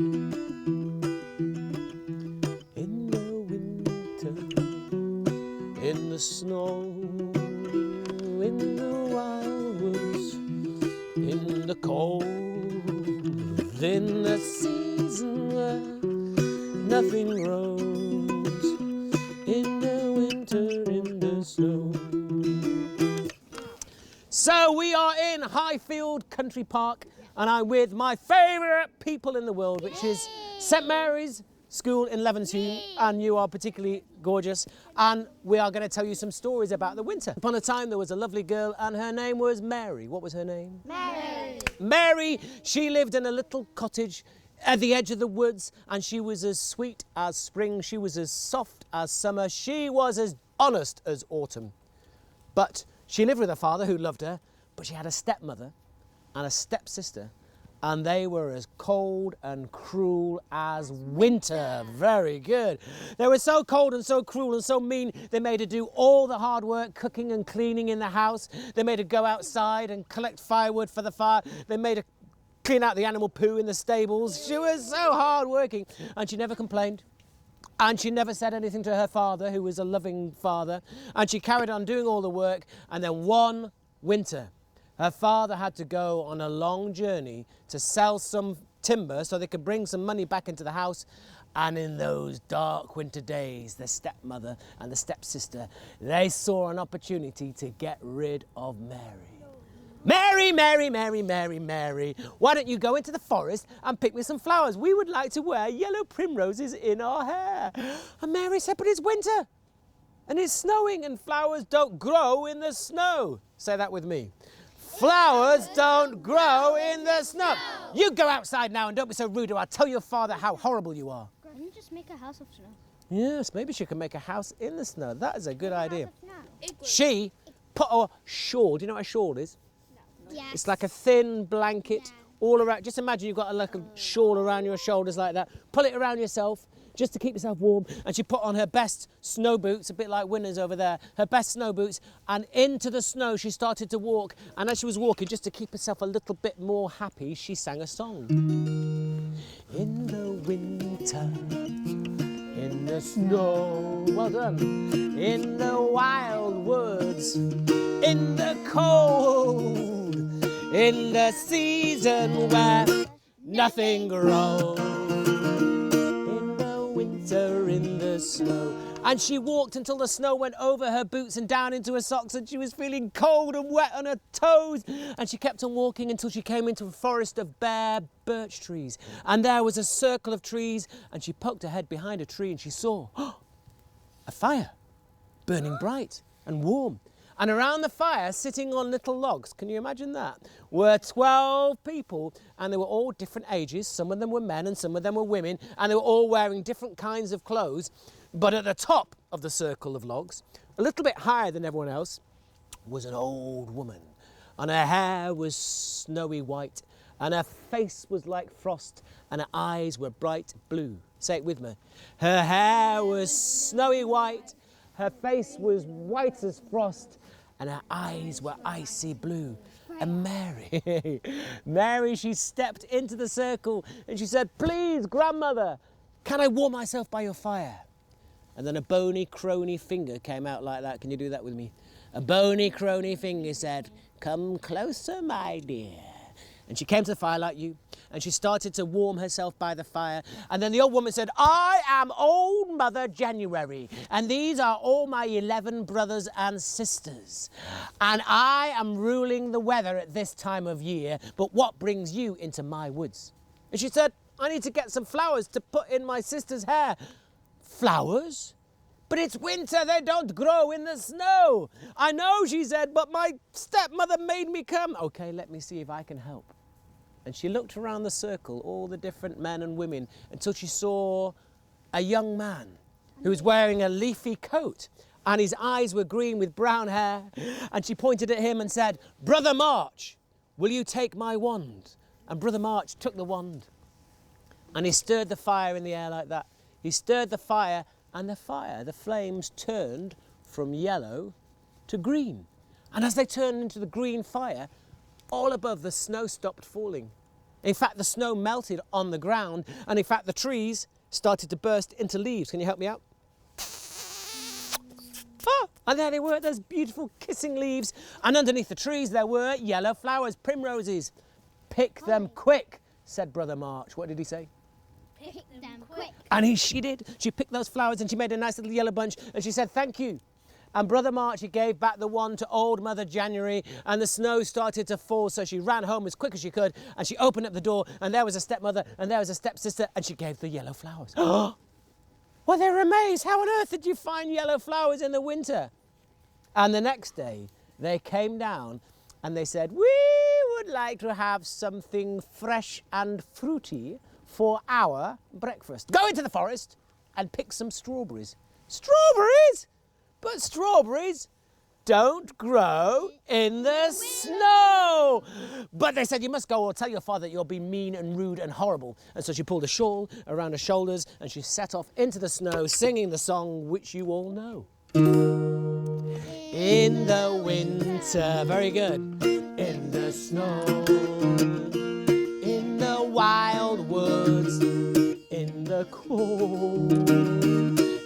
In the winter, in the snow, in the wild woods, in the cold, in the season where nothing grows, in the winter, in the snow. So we are in Highfield Country Park, and I'm with my favourite people in the world, which is St Mary's School in Levenshulme, and you are particularly gorgeous, and we are going to tell you some stories about the winter. Upon a time there was a lovely girl, and her name was Mary. What was her name? Mary. Mary. She lived in a little cottage at the edge of the woods, and she was as sweet as spring, she was as soft as summer, she was as honest as autumn. But she lived with her father, who loved her, but she had a stepmother and a stepsister, and they were as cold and cruel as winter. Very good. They were so cold and so cruel and so mean, they made her do all the hard work, cooking and cleaning in the house. They made her go outside and collect firewood for the fire. They made her clean out the animal poo in the stables. She was so hard working, and she never complained. And she never said anything to her father, who was a loving father. And she carried on doing all the work. And then one winter, her father had to go on a long journey to sell some timber so they could bring some money back into the house. And in those dark winter days, the stepmother and the stepsister, they saw an opportunity to get rid of Mary. Mary, Mary, Mary, Mary, Mary, why don't you go into the forest and pick me some flowers? We would like to wear yellow primroses in our hair. And Mary said, but it's winter and it's snowing and flowers don't grow in the snow. Say that with me. Flowers don't grow in the snow. You go outside now and don't be so rude, or I'll tell your father how horrible you are. Can you just make a house of snow? Yes, maybe she can make a house in the snow. That is a good idea. Igloo. She put a shawl. Do you know what a shawl is? Yes. It's like a thin blanket all around. Just imagine you've got like a shawl around your shoulders like that. Pull it around yourself just to keep yourself warm. And she put on her best snow boots, a bit like Winner's over there, her best snow boots. And into the snow she started to walk. And as she was walking, just to keep herself a little bit more happy, she sang a song. In the winter, in the snow, well done, in the wild woods, in the cold, in the season where nothing grows, in the winter, in the snow. And she walked until the snow went over her boots and down into her socks, and she was feeling cold and wet on her toes. And she kept on walking until she came into a forest of bare birch trees. And there was a circle of trees, and she poked her head behind a tree and she saw a fire burning bright and warm. And around the fire, sitting on little logs, can you imagine that, were 12 people, and they were all different ages. Some of them were men and some of them were women, and they were all wearing different kinds of clothes. But at the top of the circle of logs, a little bit higher than everyone else, was an old woman. And her hair was snowy white, and her face was like frost, and her eyes were bright blue. Say it with me. Her hair was snowy white, her face was white as frost, and her eyes were icy blue. And Mary, she stepped into the circle and she said, please, grandmother, can I warm myself by your fire? And then a bony, crony finger came out like that. Can you do that with me? A bony, crony finger said, come closer, my dear. And she came to the fire like you, and she started to warm herself by the fire. And then the old woman said, I am Old Mother January, and these are all my 11 brothers and sisters. And I am ruling the weather at this time of year, but what brings you into my woods? And she said, I need to get some flowers to put in my sister's hair. Flowers? But it's winter, they don't grow in the snow. I know, she said, but my stepmother made me come. Okay, let me see if I can help. And she looked around the circle, all the different men and women, until she saw a young man who was wearing a leafy coat, and his eyes were green with brown hair. And she pointed at him and said, Brother March, will you take my wand? And Brother March took the wand, and he stirred the fire in the air like that. He stirred the fire, and the flames turned from yellow to green. And as they turned into the green fire, all above the snow stopped falling. In fact, the snow melted on the ground, and in fact, the trees started to burst into leaves. Can you help me out? Ah, and there they were, those beautiful kissing leaves. And underneath the trees, there were yellow flowers, primroses. Pick them quick, said Brother March. What did he say? Pick them quick. And she did. She picked those flowers and she made a nice little yellow bunch and she said, thank you. And Brother March, he gave back the wand to Old Mother January, and the snow started to fall, so she ran home as quick as she could, and she opened up the door, and there was a stepmother, and there was a stepsister, and she gave the yellow flowers. Well, they were amazed. How on earth did you find yellow flowers in the winter? And the next day, they came down, and they said, we would like to have something fresh and fruity for our breakfast. Go into the forest and pick some strawberries. Strawberries? But strawberries don't grow in the snow. But they said, you must go or tell your father that you'll be mean and rude and horrible. And so she pulled a shawl around her shoulders and she set off into the snow singing the song which you all know. In the winter, very good. In the snow, in the wild woods, in the cold,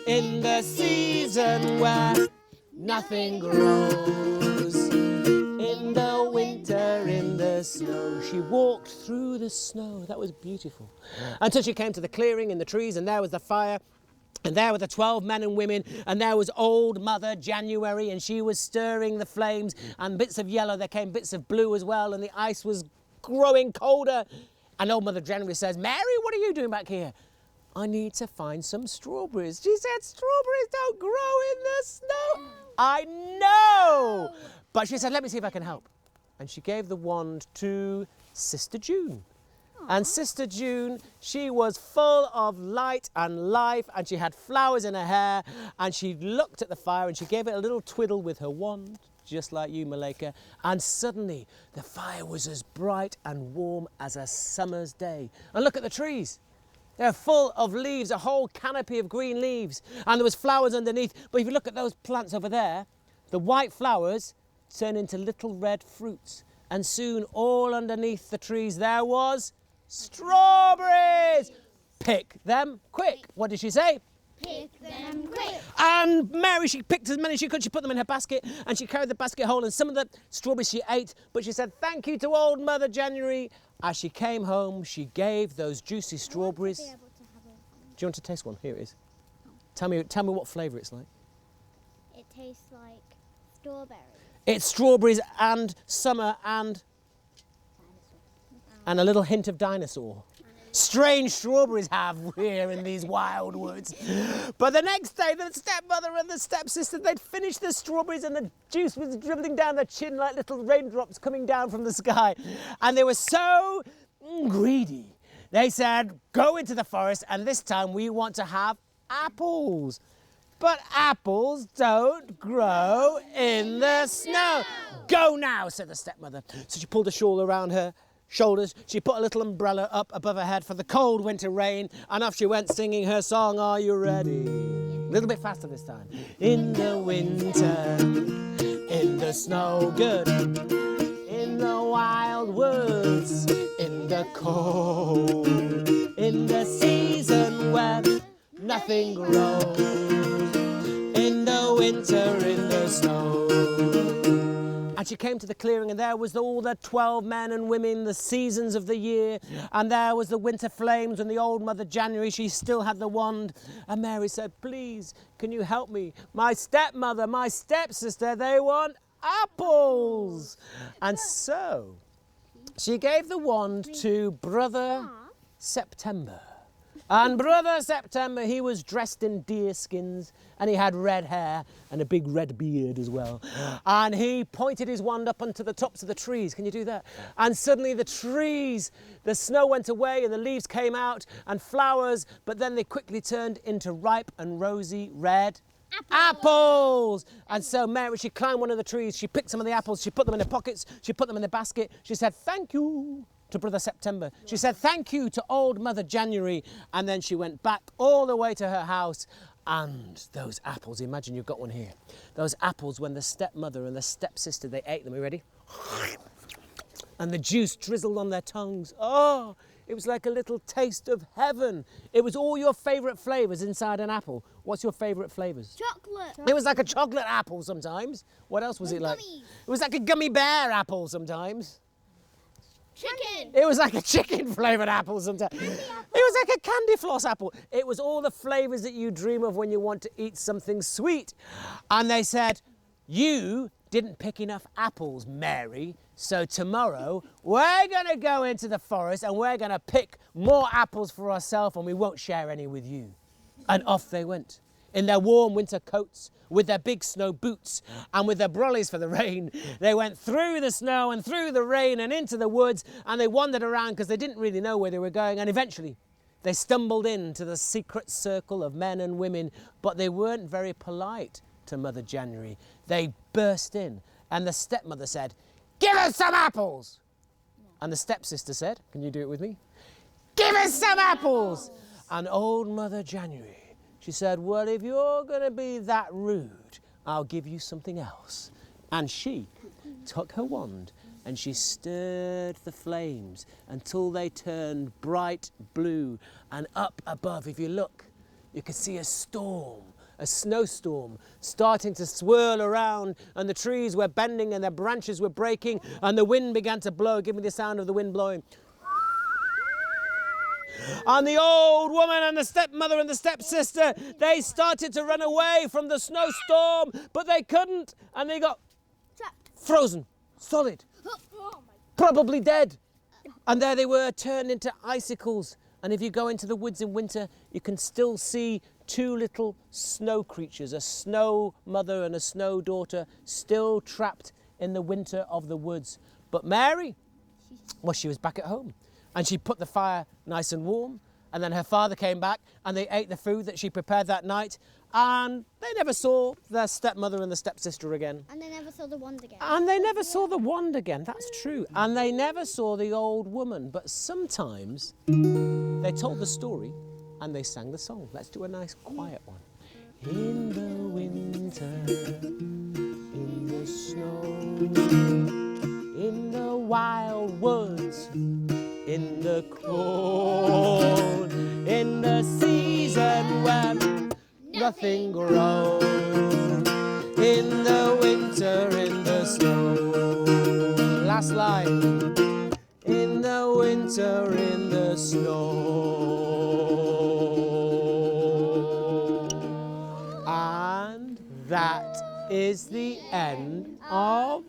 in the season where nothing grows, in the winter, in the snow. She walked through the snow. That was beautiful. Until she came to the clearing in the trees, and there was the fire, and there were the 12 men and women, and there was Old Mother January, and she was stirring the flames, and bits of yellow, there came bits of blue as well, and the ice was growing colder. And Old Mother January says, Mary, what are you doing back here? I need to find some strawberries. She said, strawberries don't grow in the snow. I know. But she said, let me see if I can help. And she gave the wand to Sister June. And Sister June, she was full of light and life, and she had flowers in her hair, and she looked at the fire and she gave it a little twiddle with her wand, just like you, Malika, and suddenly the fire was as bright and warm as a summer's day. And look at the trees. They're full of leaves, a whole canopy of green leaves, and there was flowers underneath. But if you look at those plants over there, the white flowers turn into little red fruits, and soon all underneath the trees there was strawberries. Pick them quick. What did she say? Pick them quick. And Mary, she picked as many as she could. She put them in her basket and she carried the basket whole, and some of the strawberries she ate, but she said thank you to Old Mother January. As she came home, she gave those juicy strawberries. Do you want to taste one? Here it is. Tell me what flavour it's like. It tastes like strawberries. It's strawberries and summer and a little hint of dinosaur. Strange strawberries have here in these wild woods. But the next day, the stepmother and the stepsister, they'd finished the strawberries and the juice was dribbling down their chin like little raindrops coming down from the sky. And they were so greedy. They said, go into the forest and this time we want to have apples. But apples don't grow in the snow. Go now, said the stepmother. So she pulled a shawl around her shoulders, she put a little umbrella up above her head for the cold winter rain, and off she went singing her song, Are You Ready? A little bit faster this time. In the winter, in the snow, good, in the wild woods, in the cold, in the season where nothing grows, in the winter, in the snow. And she came to the clearing, and there was all the 12 men and women, the seasons of the year, and there was the winter flames, and the Old Mother January, she still had the wand. And Mary said, please, can you help me? My stepmother, my stepsister, they want apples. And so she gave the wand to Brother September. And Brother September, he was dressed in deer skins, and he had red hair and a big red beard as well. And he pointed his wand up onto the tops of the trees. Can you do that? And suddenly the trees, the snow went away and the leaves came out and flowers, but then they quickly turned into ripe and rosy red apples. And so Mary, she climbed one of the trees, she picked some of the apples, she put them in her pockets, she put them in the basket. She said, thank you to Brother September. She said thank you to Old Mother January, and then she went back all the way to her house. And those apples, imagine you've got one here. Those apples, when the stepmother and the stepsister, they ate them. Are you ready? and the juice drizzled on their tongues. Oh, it was like a little taste of heaven. It was all your favourite flavours inside an apple. What's your favourite flavours? Chocolate. It was like a chocolate apple sometimes. What else was it like? Gummies. It was like a gummy bear apple sometimes. Chicken. It was like a chicken flavoured apple sometimes. It was like a candy floss apple. It was all the flavours that you dream of when you want to eat something sweet. And they said, you didn't pick enough apples, Mary, so tomorrow we're going to go into the forest and we're going to pick more apples for ourselves and we won't share any with you. And off they went, in their warm winter coats, with their big snow boots and with their brollies for the rain. They went through the snow and through the rain and into the woods, and they wandered around because they didn't really know where they were going, and eventually they stumbled into the secret circle of men and women, but they weren't very polite to Mother January. They burst in, and the stepmother said, "Give us some apples!" And the stepsister said, can you do it with me? "Give us some apples!" And old Mother January, she said, well, if you're going to be that rude, I'll give you something else. And she took her wand and she stirred the flames until they turned bright blue. And up above, if you look, you could see a storm, a snowstorm, starting to swirl around, and the trees were bending and their branches were breaking, and the wind began to blow. Give me the sound of the wind blowing. And the old woman and the stepmother and the stepsister, they started to run away from the snowstorm, but they couldn't, and they got Trapped. frozen, solid, probably dead. And there they were, turned into icicles. And if you go into the woods in winter, you can still see two little snow creatures, a snow mother and a snow daughter, still trapped in the winter of the woods. But Mary, well, she was back at home. And she put the fire nice and warm. And then her father came back and they ate the food that she prepared that night. And they never saw their stepmother and the stepsister again. And they never saw the wand again. And they never saw the wand again, that's true. And they never saw the old woman. But sometimes they told the story and they sang the song. Let's do a nice quiet one. In the winter, in the snow, in the wild woods, in the cold, in the season when nothing grows, in the winter, in the snow. Last line. In the winter, in the snow. And that is the end of